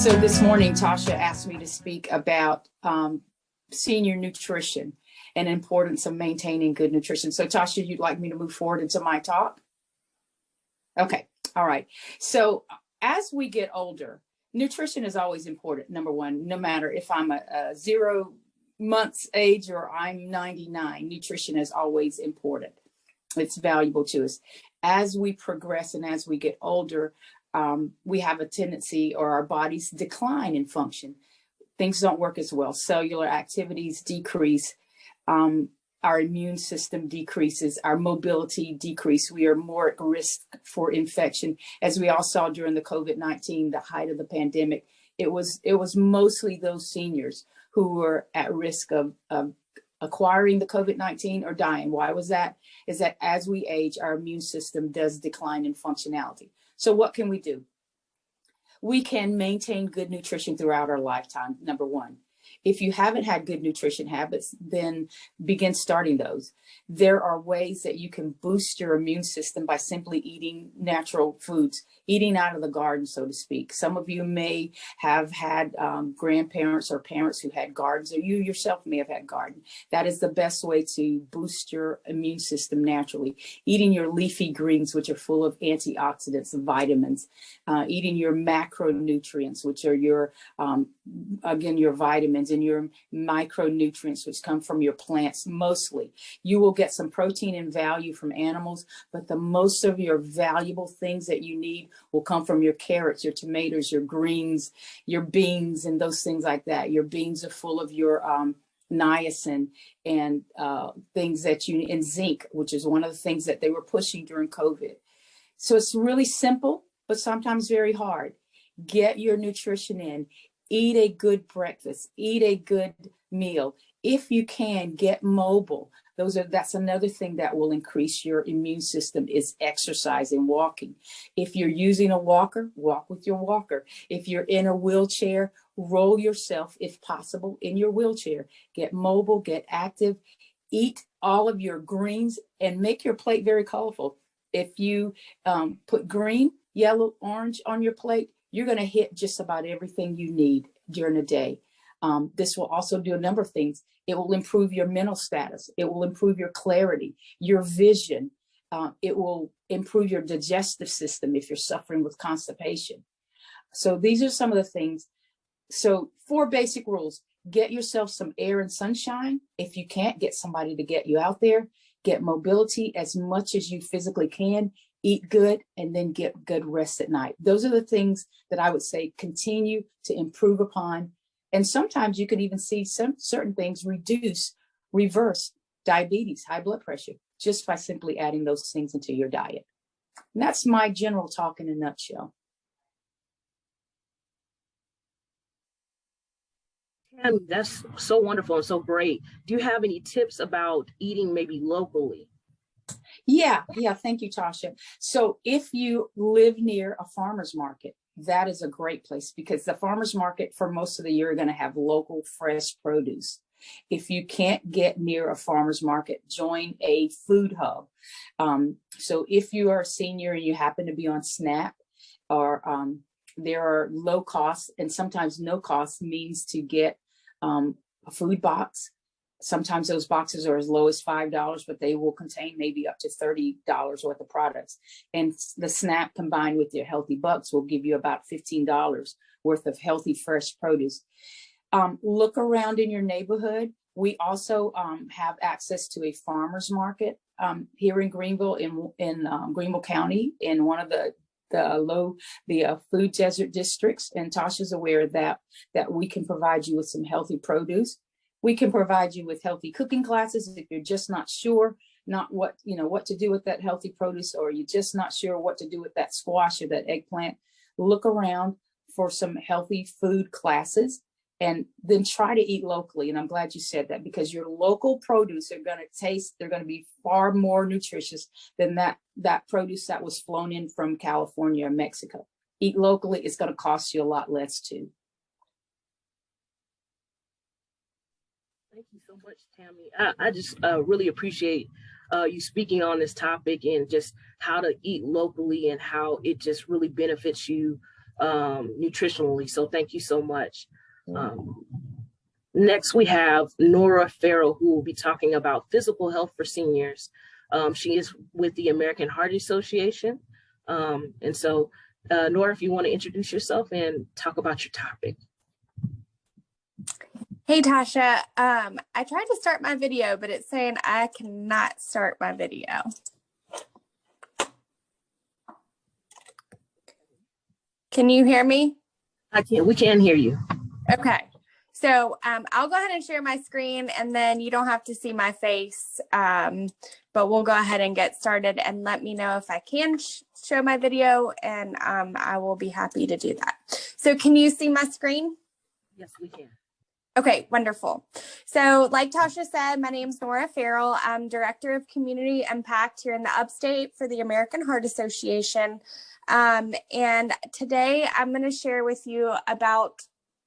So this morning, Tasha asked me to speak about senior nutrition and importance of maintaining good nutrition. So Tasha, you'd like me to move forward into my talk? Okay, all right. So as we get older, nutrition is always important, number one, no matter if I'm a 0 months age or I'm 99, nutrition is always important. It's valuable to us. As we progress and as we get older, we have a tendency, or our bodies decline in function. Things don't work as well. Cellular activities decrease. Our immune system decreases. Our mobility decreases. We are more at risk for infection. As we all saw during the COVID-19, the height of the pandemic, it was mostly those seniors who were at risk of acquiring the COVID-19 or dying. Why was that? Is that as we age, our immune system does decline in functionality. So what can we do? We can maintain good nutrition throughout our lifetime, number one. If you haven't had good nutrition habits, then begin starting those. There are ways that you can boost your immune system by simply eating natural foods, eating out of the garden, so to speak. Some of you may have had grandparents or parents who had gardens, or you yourself may have had garden. That is the best way to boost your immune system naturally. Eating your leafy greens, which are full of antioxidants and vitamins. Eating your macronutrients, which are your, again, your vitamins and your micronutrients, which come from your plants mostly. You will get some protein and value from animals, but the most of your valuable things that you need will come from your carrots, your tomatoes, your greens, your beans, and those things like that. Your beans are full of your niacin and things that you, and zinc, which is one of the things that they were pushing during COVID. So it's really simple, but sometimes very hard. Get your nutrition in. Eat a good breakfast. Eat a good meal. If you can, get mobile. That's another thing that will increase your immune system, is exercise and walking. If you're using a walker, walk with your walker. If you're in a wheelchair, roll yourself, if possible, in your wheelchair. Get mobile, get active, eat all of your greens, and make your plate very colorful. If you put green, yellow, orange on your plate, you're going to hit just about everything you need during the day. This will also do a number of things. It will improve your mental status. It will improve your clarity, your vision. It will improve your digestive system if you're suffering with constipation. So these are some of the things. So 4 basic rules. Get yourself some air and sunshine. If you can't, get somebody to get you out there. Get mobility as much as you physically can. Eat good, and then get good rest at night. Those are the things that I would say continue to improve upon. And sometimes you can even see some certain things reverse diabetes, high blood pressure, just by simply adding those things into your diet. And that's my general talk in a nutshell. Tammi, that's so wonderful and so great. Do you have any tips about eating maybe locally? Yeah, thank you, Tasha. So if you live near a farmer's market, that is a great place, because the farmer's market for most of the year are going to have local fresh produce. If you can't get near a farmer's market, join a food hub. So if you are a senior and you happen to be on SNAP, or there are low costs, and sometimes no cost means to get a food box. Sometimes those boxes are as low as $5, but they will contain maybe up to $30 worth of products. And the SNAP combined with your Healthy Bucks will give you about $15 worth of healthy, fresh produce. Look around in your neighborhood. We also have access to a farmer's market here in Greenville, in Greenville County, in one of the food desert districts. And Tasha's aware that we can provide you with some healthy produce. We can provide you with healthy cooking classes if you're just not sure what to do with that healthy produce, or you're just not sure what to do with that squash or that eggplant. Look around for some healthy food classes, and then try to eat locally. And I'm glad you said that, because your local produce are going to be far more nutritious than that produce that was flown in from California or Mexico. Eat locally. It's going to cost you a lot less too. Thank you so much, Tammi. I just really appreciate you speaking on this topic, and just how to eat locally and how it just really benefits you nutritionally. So thank you so much. Next, we have Nora Farrell, who will be talking about physical health for seniors. She is with the American Heart Association. And so, Nora, if you want to introduce yourself and talk about your topic. Hey, Tasha. I tried to start my video, but it's saying I cannot start my video. Can you hear me? We can hear you. Okay. So I'll go ahead and share my screen, and then you don't have to see my face, but we'll go ahead and get started, and let me know if I can show my video, and I will be happy to do that. So can you see my screen? Yes, we can. Okay, wonderful. So like Tasha said, my name is Nora Farrell. I'm Director of Community Impact here in the Upstate for the American Heart Association. And today I'm going to share with you about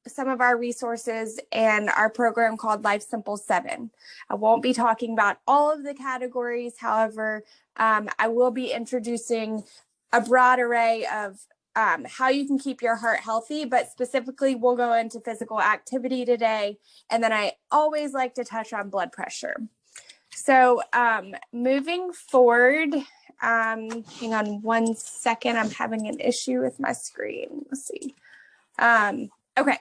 some of our resources and our program called Life Simple 7. I won't be talking about all of the categories. However, I will be introducing a broad array of how you can keep your heart healthy, but specifically we'll go into physical activity today. And then I always like to touch on blood pressure. So moving forward, hang on one second. I'm having an issue with my screen. Let's see. Okay.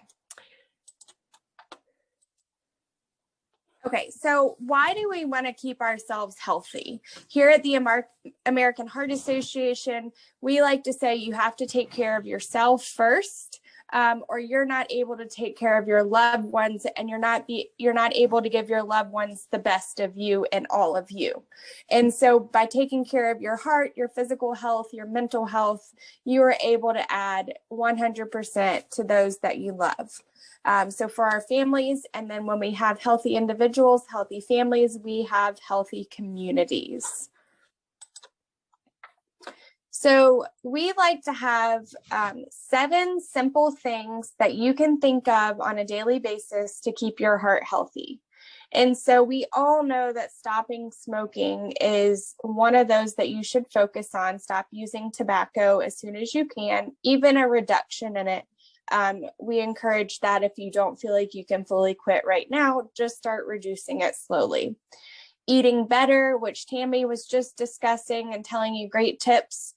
Okay, so why do we want to keep ourselves healthy? Here at the American Heart Association, we like to say you have to take care of yourself first, or you're not able to take care of your loved ones, and you're not able to give your loved ones the best of you and all of you. And so by taking care of your heart, your physical health, your mental health, you are able to add 100% to those that you love. So for our families, and then when we have healthy individuals, healthy families, we have healthy communities. So we like to have 7 simple things that you can think of on a daily basis to keep your heart healthy. And so we all know that stopping smoking is one of those that you should focus on. Stop using tobacco as soon as you can, even a reduction in it. We encourage that if you don't feel like you can fully quit right now, just start reducing it slowly. Eating better, which Tammi was just discussing and telling you great tips.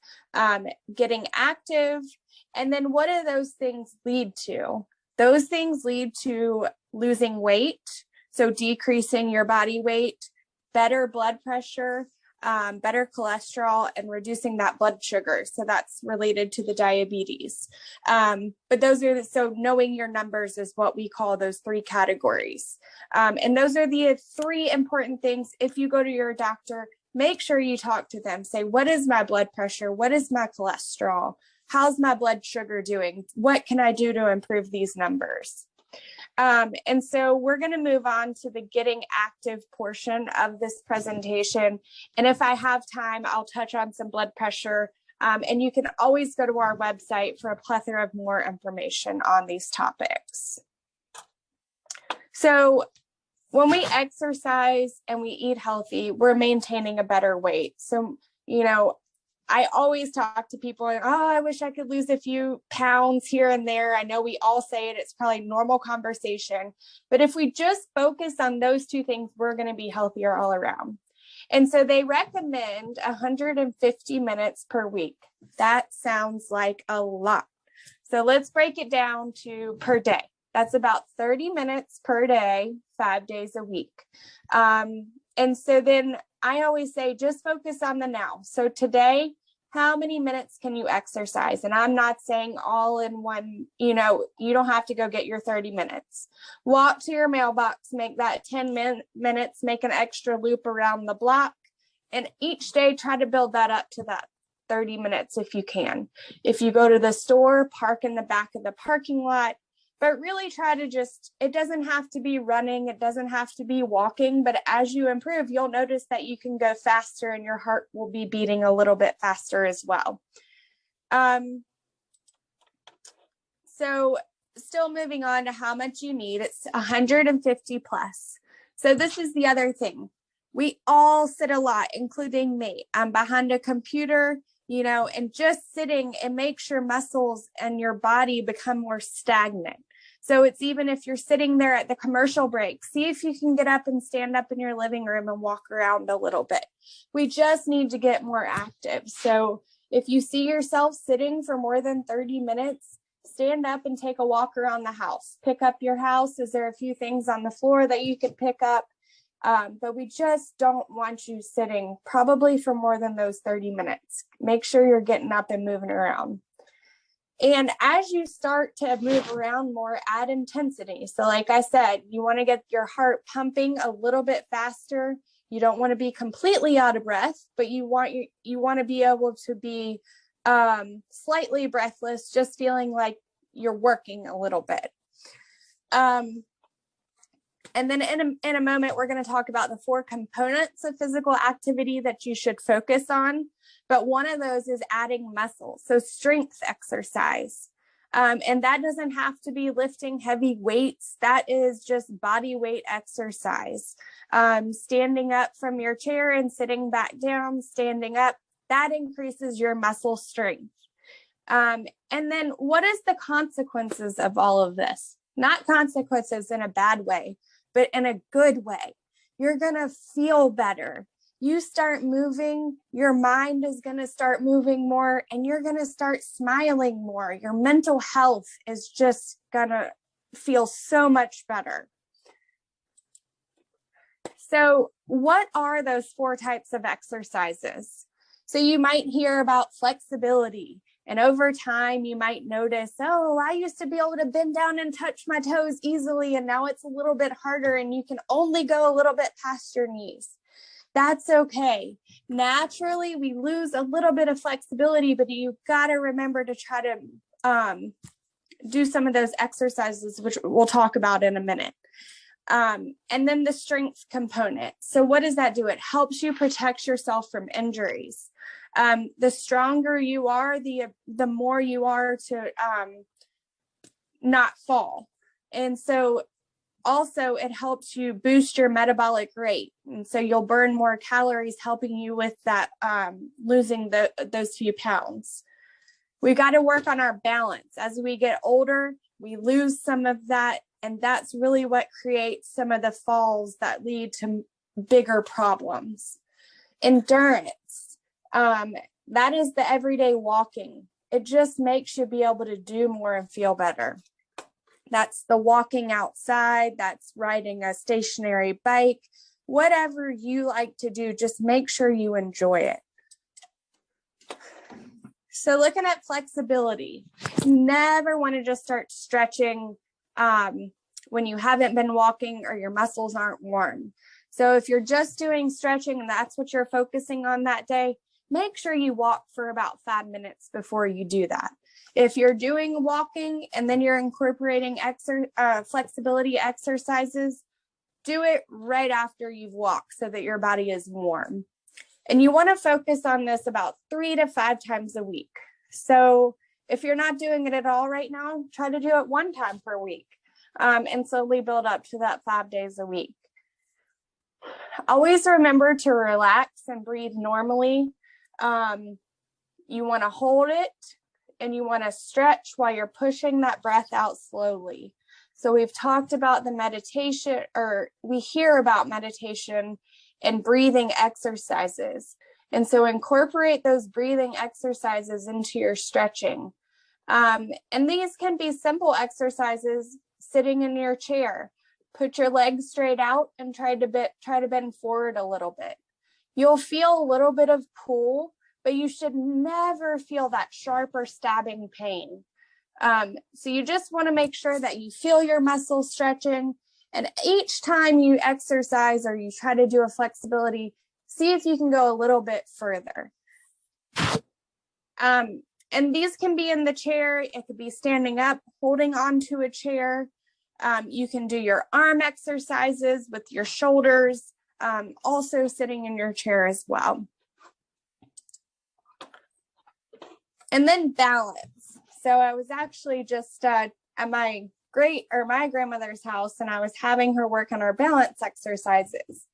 Getting active. And then what do those things lead to? Those things lead to losing weight, so decreasing your body weight, better blood pressure, better cholesterol, and reducing that blood sugar. So that's related to the diabetes. But those are, so knowing your numbers is what we call those 3 categories. And those are the 3 important things. If you go to your doctor, make sure you talk to them. Say, what is my blood pressure? What is my cholesterol? How's my blood sugar doing? What can I do to improve these numbers? And so we're going to move on to the getting active portion of this presentation. And if I have time, I'll touch on some blood pressure. And you can always go to our website for a plethora of more information on these topics. So when we exercise and we eat healthy, we're maintaining a better weight. So, you know, I always talk to people, oh, I wish I could lose a few pounds here and there. I know we all say it, it's probably normal conversation. But if we just focus on those 2 things, we're going to be healthier all around. And so they recommend 150 minutes per week. That sounds like a lot. So let's break it down to per day. That's about 30 minutes per day, 5 days a week. And so then I always say, just focus on the now. So today, how many minutes can you exercise? And I'm not saying all in one, you know, you don't have to go get your 30 minutes. Walk to your mailbox, make that 10 minutes, make an extra loop around the block. And each day, try to build that up to that 30 minutes if you can. If you go to the store, park in the back of the parking lot. But really try to just, it doesn't have to be running, it doesn't have to be walking, but as you improve, you'll notice that you can go faster and your heart will be beating a little bit faster as well. So still moving on to how much you need, it's 150 plus. So this is the other thing. We all sit a lot, including me. I'm behind a computer. and just sitting, it makes your muscles and your body become more stagnant. So it's even if you're sitting there at the commercial break, see if you can get up and stand up in your living room and walk around a little bit. We just need to get more active. So if you see yourself sitting for more than 30 minutes, stand up and take a walk around the house. Pick up your house. Is there a few things on the floor that you could pick up? But we just don't want you sitting probably for more than those 30 minutes. Make sure you're getting up and moving around. And as you start to move around more, add intensity. So like I said, you want to get your heart pumping a little bit faster. You don't want to be completely out of breath, but you want to be able to be slightly breathless, just feeling like you're working a little bit. And then in a moment, we're going to talk about the 4 components of physical activity that you should focus on. But one of those is adding muscle, so strength exercise. And that doesn't have to be lifting heavy weights. That is just body weight exercise. Standing up from your chair and sitting back down, standing up, that increases your muscle strength. And then what is the consequences of all of this? Not consequences in a bad way, but in a good way. You're going to feel better. You start moving, your mind is going to start moving more, and you're going to start smiling more. Your mental health is just going to feel so much better. So what are those 4 types of exercises? So you might hear about flexibility. And over time, you might notice, oh, I used to be able to bend down and touch my toes easily, and now it's a little bit harder, and you can only go a little bit past your knees. That's okay. Naturally, we lose a little bit of flexibility, but you've got to remember to try to do some of those exercises, which we'll talk about in a minute. And then the strength component. So what does that do? It helps you protect yourself from injuries. The stronger you are, the more you are to not fall. And so also it helps you boost your metabolic rate. And so you'll burn more calories, helping you with that, losing those few pounds. We got to work on our balance. As we get older, we lose some of that. And that's really what creates some of the falls that lead to bigger problems. Endurance. That is the everyday walking. It just makes you be able to do more and feel better. That's the walking outside, that's riding a stationary bike, whatever you like to do, just make sure you enjoy it. So looking at flexibility, never want to just start stretching when you haven't been walking or your muscles aren't warm. So if you're just doing stretching and that's what you're focusing on that day, make sure you walk for about 5 minutes before you do that. If you're doing walking and then you're incorporating flexibility exercises, do it right after you've walked so that your body is warm. And you want to focus on this about 3 to 5 times a week. So if you're not doing it at all right now, try to do it 1 time per week and slowly build up to that 5 days a week. Always remember to relax and breathe normally. You want to hold it and you want to stretch while you're pushing that breath out slowly. So we've talked about the meditation, or we hear about meditation and breathing exercises. And so incorporate those breathing exercises into your stretching. And these can be simple exercises sitting in your chair. Put your legs straight out and try to bend forward a little bit. You'll feel a little bit of pull, but you should never feel that sharp or stabbing pain. So you just want to make sure that you feel your muscles stretching. And each time you exercise or you try to do a flexibility, see if you can go a little bit further. And these can be in the chair. It could be standing up, holding onto a chair. You can do your arm exercises with your shoulders, also sitting in your chair as well. And then balance. So I was actually just at my grandmother's house, and I was having her work on our balance exercises.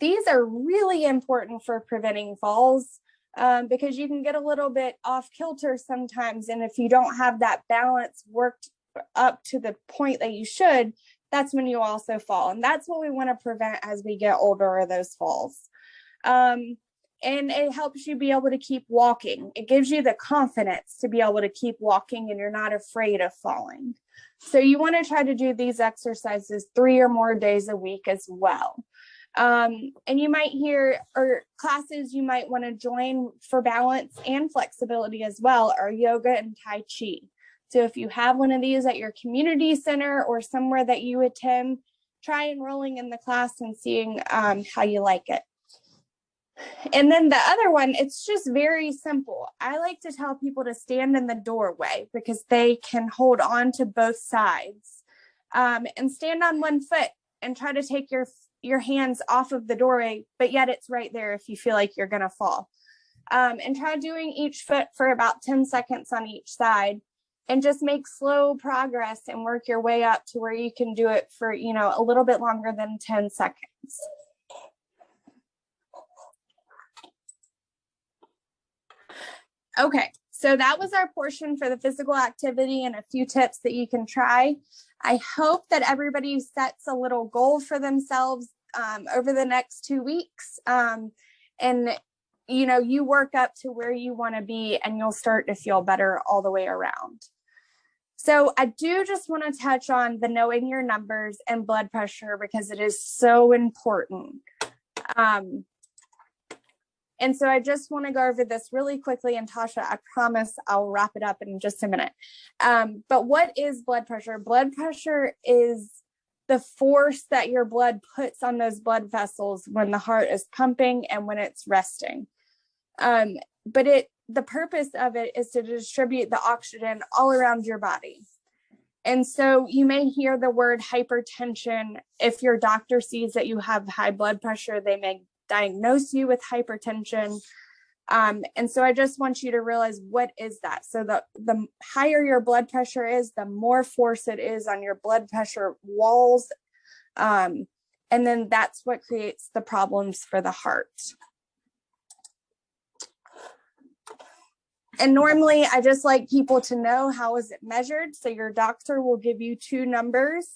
These are really important for preventing falls. because you can get a little bit off kilter sometimes. And if you don't have that balance worked up to the point that you should, that's when you also fall. And that's what we want to prevent as we get older, are those falls. And it helps you be able to keep walking. It gives you the confidence to be able to keep walking, and you're not afraid of falling. So you want to try to do these exercises 3 or more days a week as well. And you might hear, or classes you might want to join for balance and flexibility as well, are yoga and Tai Chi. So if you have one of these at your community center or somewhere that you attend, try enrolling in the class and seeing how you like it. And then the other one, it's just very simple. I like to tell people to stand in the doorway because they can hold on to both sides, and stand on one foot and try to take your hands off of the doorway, but yet it's right there if you feel like you're going to fall. And try doing each foot for about 10 seconds on each side, and just make slow progress and work your way up to where you can do it for, a little bit longer than 10 seconds. Okay, so that was our portion for the physical activity and a few tips that you can try. I hope that everybody sets a little goal for themselves over the next 2 weeks. And, you work up to where you want to be, and you'll start to feel better all the way around. So I do just want to touch on the knowing your numbers and blood pressure, because it is so important. And so I just want to go over this really quickly, and Tasha, I promise I'll wrap it up in just a minute. But what is blood pressure? Blood pressure is the force that your blood puts on those blood vessels when the heart is pumping and when it's resting. But the purpose of it is to distribute the oxygen all around your body. And so you may hear the word hypertension. If your doctor sees that you have high blood pressure, they may diagnose you with hypertension. And so I just want you to realize, what is that? So the higher your blood pressure is, the more force it is on your blood pressure walls. And then that's what creates the problems for the heart. And normally I just like people to know, how is it measured? So your doctor will give you 2 numbers,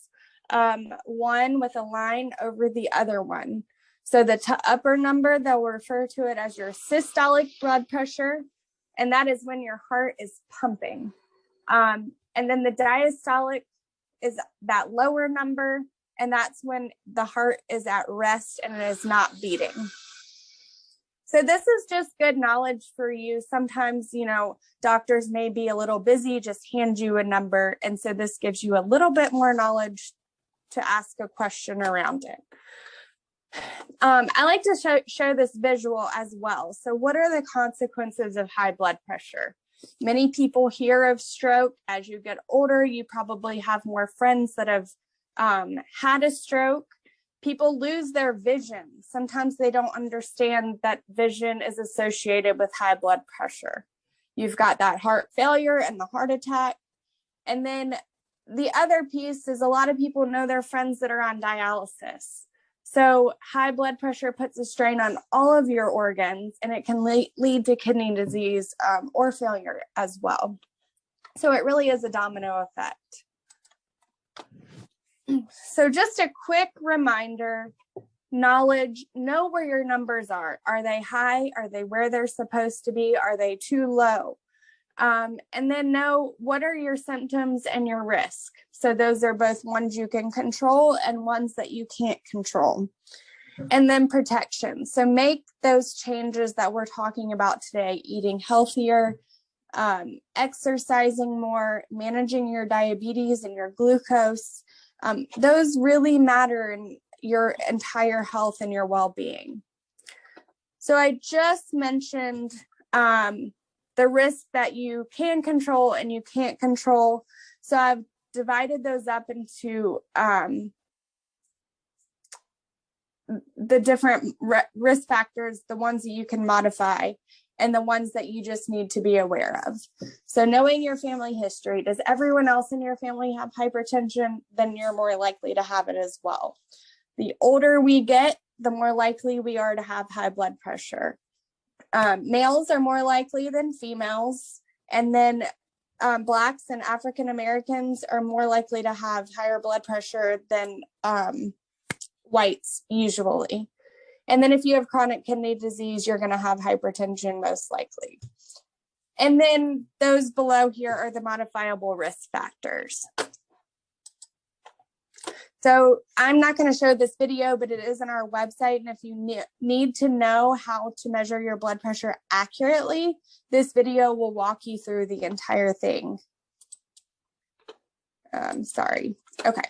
one with a line over the other one. So the upper number, they'll refer to it as your systolic blood pressure, and that is when your heart is pumping. And then the diastolic is that lower number, and that's when the heart is at rest and it is not beating. So this is just good knowledge for you. Sometimes, doctors may be a little busy, just hand you a number. And so this gives you a little bit more knowledge to ask a question around it. I like to show this visual as well. So what are the consequences of high blood pressure? Many people hear of stroke. As you get older, you probably have more friends that have had a stroke. People lose their vision. Sometimes they don't understand that vision is associated with high blood pressure. You've got that heart failure and the heart attack. And then the other piece is, a lot of people know their friends that are on dialysis. So high blood pressure puts a strain on all of your organs, and it can lead to kidney disease or failure as well. So it really is a domino effect. So just a quick reminder, knowledge, know where your numbers are. Are they high? Are they where they're supposed to be? Are they too low? And then know what are your symptoms and your risk. So those are both ones you can control and ones that you can't control. And then protection. So make those changes that we're talking about today: eating healthier, exercising more, managing your diabetes and your glucose. Those really matter in your entire health and your well-being. So I just mentioned the risks that you can control and you can't control. So I've divided those up into the different risk factors, the ones that you can modify and the ones that you just need to be aware of. So knowing your family history, does everyone else in your family have hypertension? Then you're more likely to have it as well. The older we get, the more likely we are to have high blood pressure. Males are more likely than females. And then Blacks and African Americans are more likely to have higher blood pressure than whites usually. And then if you have chronic kidney disease, you're going to have hypertension most likely. And then those below here are the modifiable risk factors. So I'm not going to show this video, but it is on our website. And if you need to know how to measure your blood pressure accurately, this video will walk you through the entire thing. Sorry. Okay.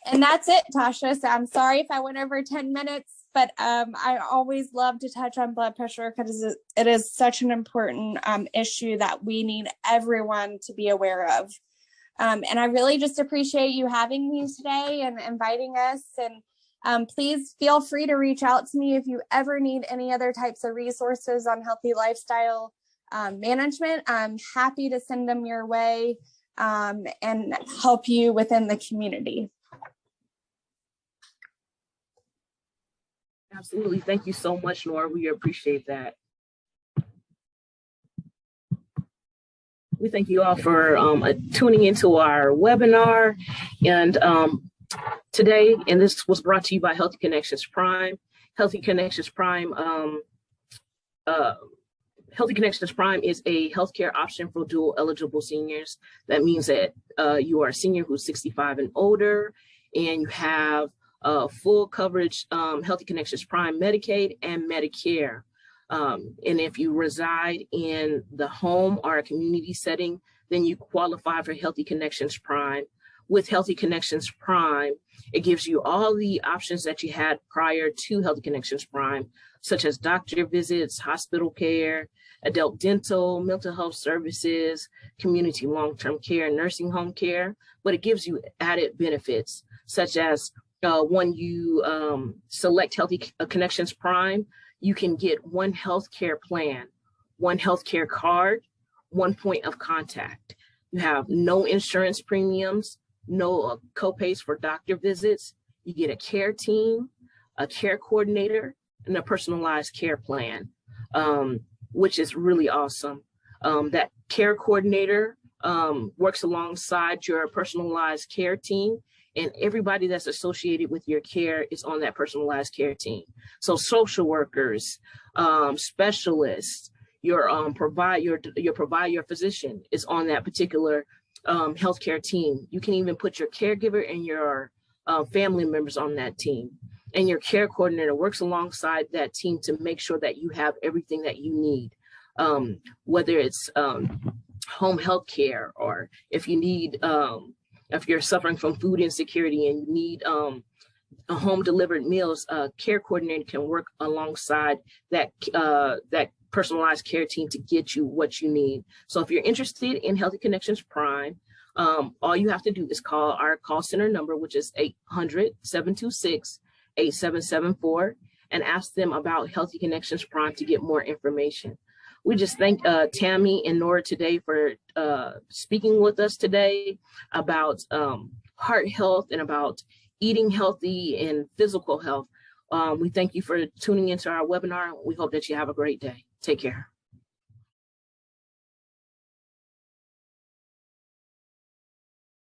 And that's it, Tasha. So I'm sorry if I went over 10 minutes, but I always love to touch on blood pressure because it is such an important issue that we need everyone to be aware of. And I really just appreciate you having me today and inviting us. And please feel free to reach out to me if you ever need any other types of resources on healthy lifestyle management. I'm happy to send them your way and help you within the community. Absolutely. Thank you so much, Nora. We appreciate that. We thank you all for tuning into our webinar. And today, and this was brought to you by Healthy Connections Prime. Healthy Connections Prime is a healthcare option for dual eligible seniors. That means that you are a senior who's 65 and older, and you have full coverage, Healthy Connections Prime Medicaid and Medicare. And if you reside in the home or a community setting, then you qualify for Healthy Connections Prime. With Healthy Connections Prime, it gives you all the options that you had prior to Healthy Connections Prime, such as doctor visits, hospital care, adult dental, mental health services, community long-term care, nursing home care. But it gives you added benefits, such as when you select Healthy Connections Prime, you can get one healthcare plan, one healthcare card, one point of contact. You have no insurance premiums, no copays for doctor visits. You get a care team, a care coordinator, and a personalized care plan, which is really awesome. That care coordinator works alongside your personalized care team, and everybody that's associated with your care is on that personalized care team. So social workers, specialists, your physician is on that particular healthcare team. You can even put your caregiver and your family members on that team. And your care coordinator works alongside that team to make sure that you have everything that you need, whether it's home health care, or if you need, if you're suffering from food insecurity and you need home delivered meals, a care coordinator can work alongside that that personalized care team to get you what you need. So if you're interested in Healthy Connections Prime, all you have to do is call our call center number, which is 800-726-8774, and ask them about Healthy Connections Prime to get more information. We just thank Tammi and Nora today for speaking with us today about heart health and about eating healthy and physical health. We thank you for tuning into our webinar. We hope that you have a great day. Take care.